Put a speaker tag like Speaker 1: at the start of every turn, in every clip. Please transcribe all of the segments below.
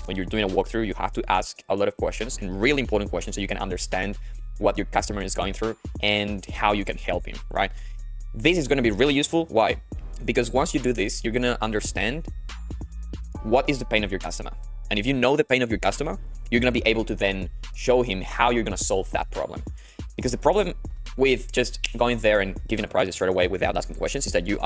Speaker 1: when you're doing a walkthrough, you have to ask a lot of questions, and really important questions, so you can understand what your customer is going through and how you can help him, right? This is going to be really useful. Why? Because once you do this, you're going to understand what is the pain of your customer. And if you know the pain of your customer, you're going to be able to then show him how you're going to solve that problem. Because the problem with just going there and giving a price straight away without asking questions is that you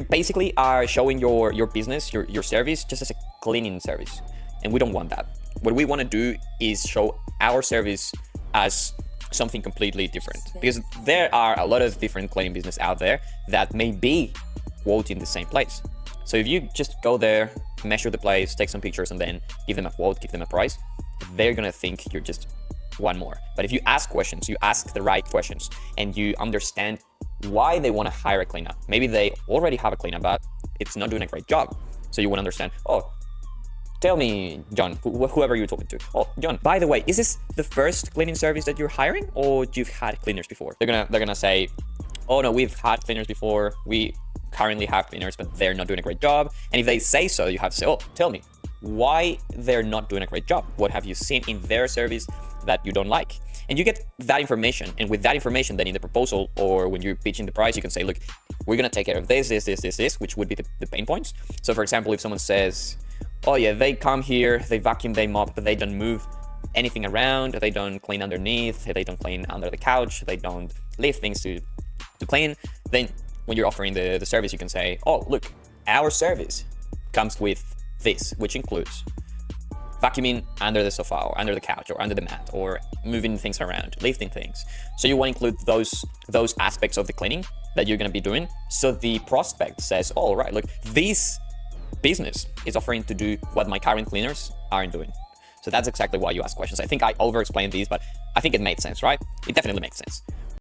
Speaker 1: basically are showing your business, your service, just as a cleaning service. And we don't want that. What we want to do is show our service as something completely different, because there are a lot of different cleaning business out there that may be quoting the same place. So if you just go there, measure the place, take some pictures, and then give them a quote, give them a price, they're gonna think you're just one more. But if you ask questions, you ask the right questions, and you understand why they want to hire a cleaner. Maybe they already have a cleaner, but it's not doing a great job. So you want to understand, oh, tell me, John, whoever you're talking to. Oh, John, by the way, is this the first cleaning service that you're hiring, or you've had cleaners before? They're gonna say, oh no, we've had cleaners before. We currently have cleaners, but they're not doing a great job. And if they say so, you have to say, oh, tell me why they're not doing a great job. What have you seen in their service that you don't like? And you get that information. And with that information, then in the proposal or when you're pitching the price, you can say, look, we're gonna take care of this, which would be the pain points. So for example, if someone says, oh yeah, they come here, they vacuum, they mop, but they don't move anything around, they don't clean underneath, they don't clean under the couch, they don't lift things to clean, then when you're offering the service, you can say, oh, look, our service comes with this, which includes vacuuming under the sofa or under the couch or under the mat, or moving things around, lifting things. So you want to include those aspects of the cleaning that you're going to be doing. So the prospect says, oh, right, look, this business is offering to do what my current cleaners aren't doing. So that's exactly why you ask questions. I think I over-explained these, but I think it made sense, right? It definitely makes sense.